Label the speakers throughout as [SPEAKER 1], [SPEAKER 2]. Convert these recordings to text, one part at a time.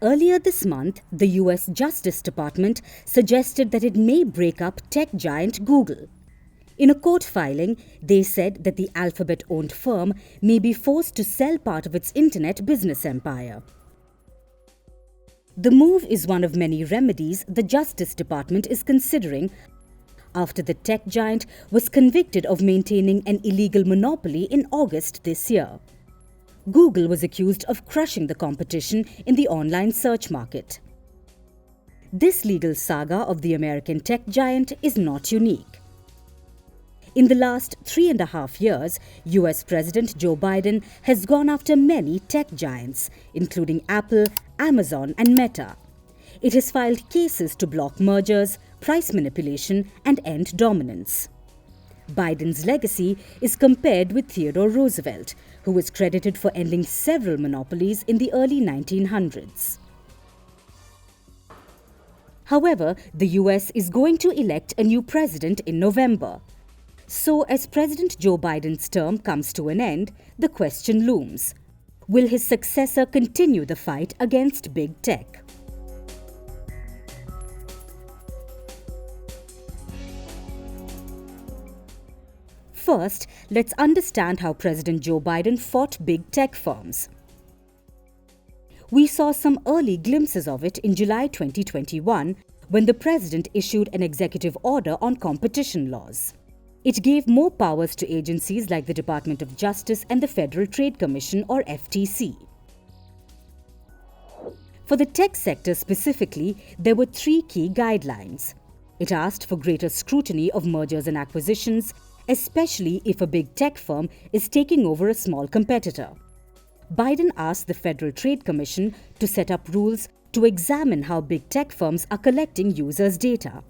[SPEAKER 1] Earlier this month, the US Justice Department suggested that it may break up tech giant Google. In a court filing, they said that the Alphabet-owned firm may be forced to sell part of its internet business empire. The move is one of many remedies the Justice Department is considering after the tech giant was convicted of maintaining an illegal monopoly in August this year. Google was accused of crushing the competition in the online search market. This legal saga of the American tech giant is not unique. In the last 3.5 years, US President Joe Biden has gone after many tech giants, including Apple, Amazon, and Meta. It has filed cases to block mergers, price manipulation, and end dominance. Biden's legacy is compared with Theodore Roosevelt, who was credited for ending several monopolies in the early 1900s. However, the US is going to elect a new president in November. So, as President Joe Biden's term comes to an end, the question looms: will his successor continue the fight against big tech? First, let's understand how President Joe Biden fought big tech firms. We saw some early glimpses of it in July 2021 when the president issued an executive order on competition laws. It gave more powers to agencies like the Department of Justice and the Federal Trade Commission, or FTC. For the tech sector specifically, there were 3 key guidelines. It asked for greater scrutiny of mergers and acquisitions, especially if a big tech firm is taking over a small competitor. Biden asked the Federal Trade Commission to set up rules to examine how big tech firms are collecting users' data.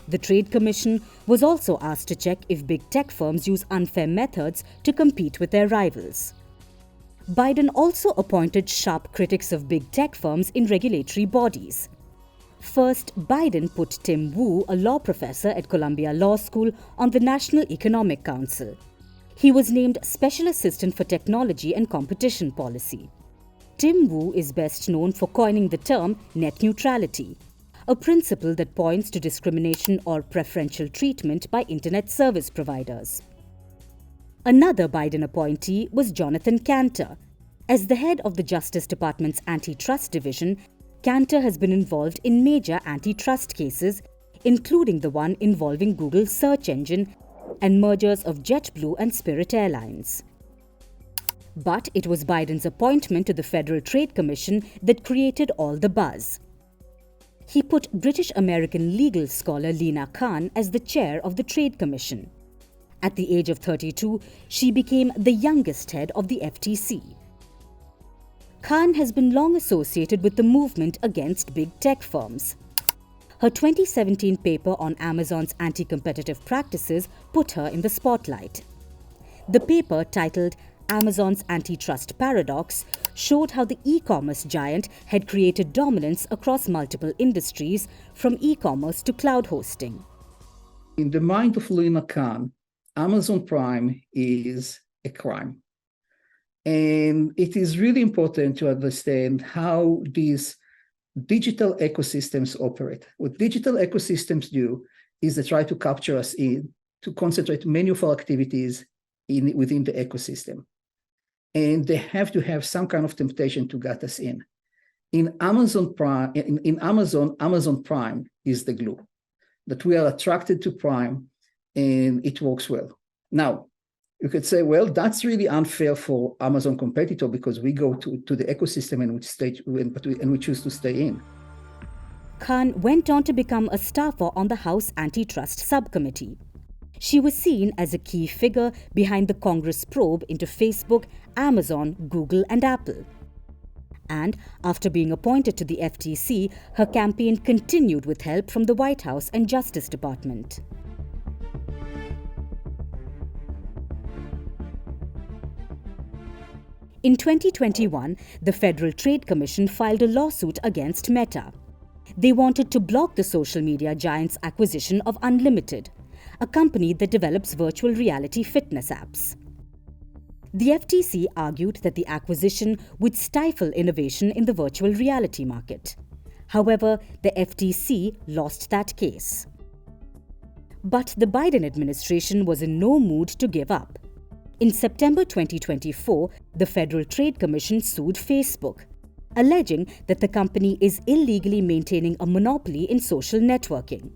[SPEAKER 1] The Trade Commission was also asked to check if big tech firms use unfair methods to compete with their rivals. Biden also appointed sharp critics of big tech firms in regulatory bodies. First, Biden put Tim Wu, a law professor at Columbia Law School, on the National Economic Council. He was named Special Assistant for Technology and Competition Policy. Tim Wu is best known for coining the term net neutrality, a principle that points to discrimination or preferential treatment by internet service providers. Another Biden appointee was Jonathan Kanter. As the head of the Justice Department's Antitrust Division, Kanter has been involved in major antitrust cases, including the one involving Google's search engine and mergers of JetBlue and Spirit Airlines. But it was Biden's appointment to the Federal Trade Commission that created all the buzz. He put British-American legal scholar Lina Khan as the chair of the Trade Commission. At the age of 32, she became the youngest head of the FTC. Khan has been long associated with the movement against big tech firms. Her 2017 paper on Amazon's anti-competitive practices put her in the spotlight. The paper, titled Amazon's Antitrust Paradox, showed how the e-commerce giant had created dominance across multiple industries, from e-commerce to cloud hosting.
[SPEAKER 2] In the mind of Lina Khan, Amazon Prime is a crime. And it is really important to understand how these digital ecosystems operate. What digital ecosystems do is they try to capture us in, to concentrate many of our activities within the ecosystem. And they have to have some kind of temptation to get us in. In Amazon Prime, Amazon Prime is the glue, that we are attracted to Prime and it works well. Now, you could say, well, that's really unfair for Amazon competitor because we go to the ecosystem and we choose to stay in.
[SPEAKER 1] Khan went on to become a staffer on the House Antitrust Subcommittee. She was seen as a key figure behind the Congress probe into Facebook, Amazon, Google, and Apple. And after being appointed to the FTC, her campaign continued with help from the White House and Justice Department. In 2021, the Federal Trade Commission filed a lawsuit against Meta. They wanted to block the social media giant's acquisition of Unlimited, a company that develops virtual reality fitness apps. The FTC argued that the acquisition would stifle innovation in the virtual reality market. However, the FTC lost that case. But the Biden administration was in no mood to give up. In September 2024, the Federal Trade Commission sued Facebook, alleging that the company is illegally maintaining a monopoly in social networking.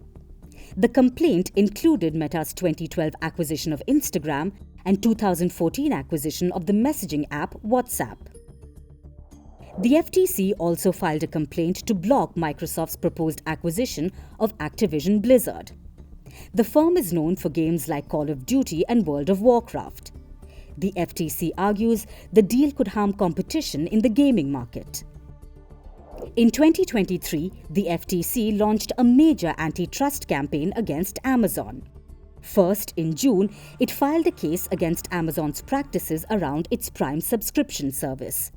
[SPEAKER 1] The complaint included Meta's 2012 acquisition of Instagram and 2014 acquisition of the messaging app WhatsApp. The FTC also filed a complaint to block Microsoft's proposed acquisition of Activision Blizzard. The firm is known for games like Call of Duty and World of Warcraft. The FTC argues the deal could harm competition in the gaming market. In 2023, the FTC launched a major antitrust campaign against Amazon. First, in June, it filed a case against Amazon's practices around its Prime subscription service.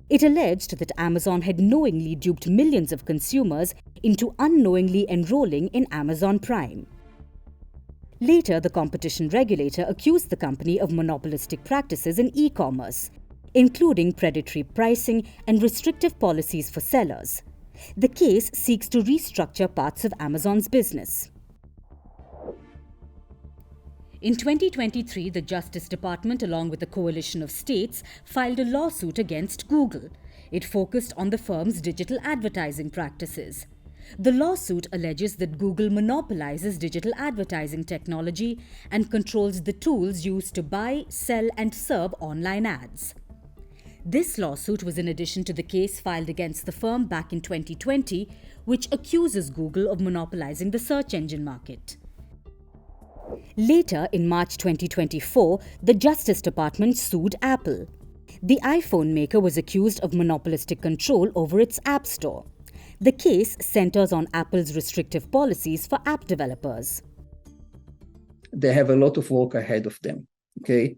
[SPEAKER 1] It alleged that Amazon had knowingly duped millions of consumers into unknowingly enrolling in Amazon Prime. Later, the competition regulator accused the company of monopolistic practices in e-commerce, including predatory pricing and restrictive policies for sellers. The case seeks to restructure parts of Amazon's business. In 2023, the Justice Department, along with a coalition of states, filed a lawsuit against Google. It focused on the firm's digital advertising practices. The lawsuit alleges that Google monopolizes digital advertising technology and controls the tools used to buy, sell, and serve online ads. This lawsuit was in addition to the case filed against the firm back in 2020, which accuses Google of monopolizing the search engine market. Later, in March 2024, the Justice Department sued Apple. The iPhone maker was accused of monopolistic control over its App Store. The case centers on Apple's restrictive policies for app developers.
[SPEAKER 2] They have a lot of work ahead of them, okay?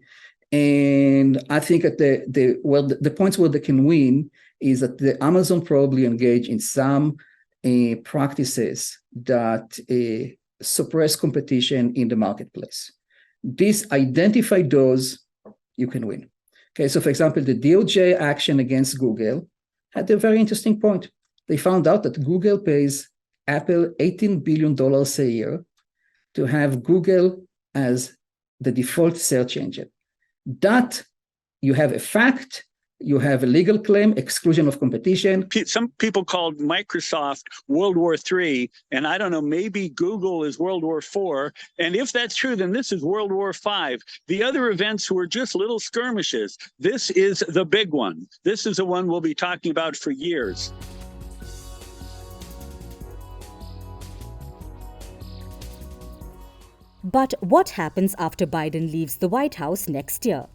[SPEAKER 2] And I think at the points where they can win is that the Amazon probably engage in some practices that suppress competition in the marketplace. Identify those, you can win. Okay, so for example, the DOJ action against Google had a very interesting point. They found out that Google pays Apple $18 billion a year to have Google as the default search engine. That you have a fact, you have a legal claim, exclusion of competition.
[SPEAKER 3] Some people called Microsoft World War III, and I don't know, maybe Google is World War IV. And if that's true, then this is World War V. The other events were just little skirmishes. This is the big one. This is the one we'll be talking about for years.
[SPEAKER 1] But what happens after Biden leaves the White House next year?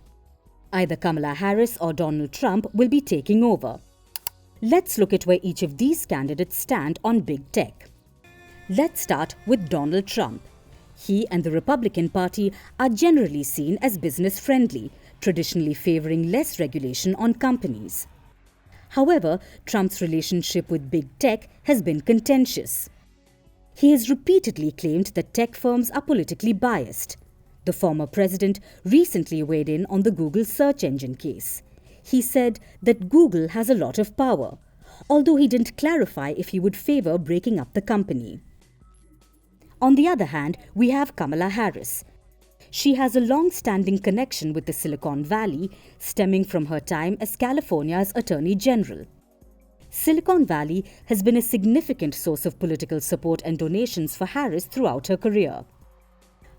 [SPEAKER 1] Either Kamala Harris or Donald Trump will be taking over. Let's look at where each of these candidates stand on big tech. Let's start with Donald Trump. He and the Republican Party are generally seen as business-friendly, traditionally favoring less regulation on companies. However, Trump's relationship with big tech has been contentious. He has repeatedly claimed that tech firms are politically biased. The former president recently weighed in on the Google search engine case. He said that Google has a lot of power, although he didn't clarify if he would favor breaking up the company. On the other hand, we have Kamala Harris. She has a long-standing connection with the Silicon Valley, stemming from her time as California's Attorney General. Silicon Valley has been a significant source of political support and donations for Harris throughout her career.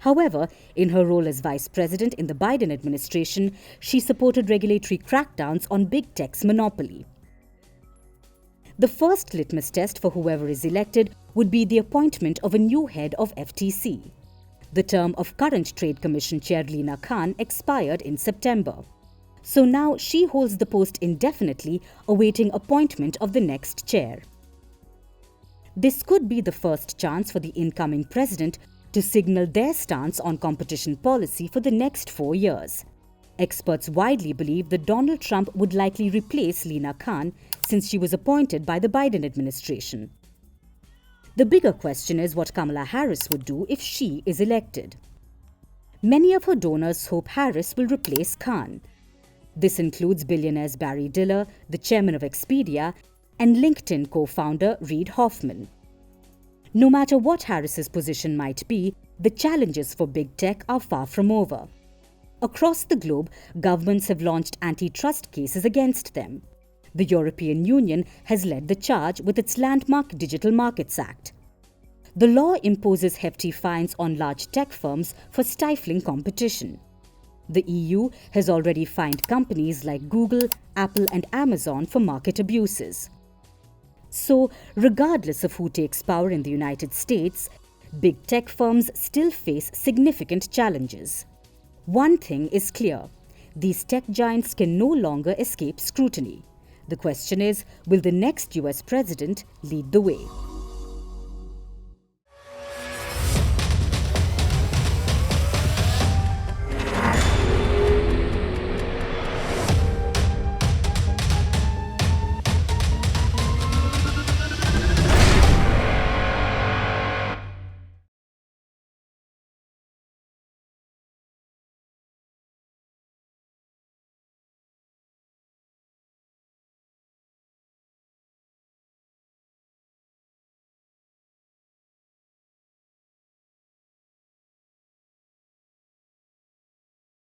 [SPEAKER 1] However, in her role as vice president in the Biden administration, she supported regulatory crackdowns on big tech's monopoly. The first litmus test for whoever is elected would be the appointment of a new head of FTC. The term of current Trade Commission Chair Lina Khan expired in September. So now she holds the post indefinitely, awaiting appointment of the next chair. This could be the first chance for the incoming president to signal their stance on competition policy for the next 4 years. Experts widely believe that Donald Trump would likely replace Lina Khan since she was appointed by the Biden administration. The bigger question is what Kamala Harris would do if she is elected. Many of her donors hope Harris will replace Khan. This includes billionaires Barry Diller, the chairman of Expedia, and LinkedIn co-founder Reid Hoffman. No matter what Harris's position might be, the challenges for big tech are far from over. Across the globe, governments have launched antitrust cases against them. The European Union has led the charge with its landmark Digital Markets Act. The law imposes hefty fines on large tech firms for stifling competition. The EU has already fined companies like Google, Apple, and Amazon for market abuses. So, regardless of who takes power in the United States, big tech firms still face significant challenges. One thing is clear: these tech giants can no longer escape scrutiny. The question is, will the next US president lead the way?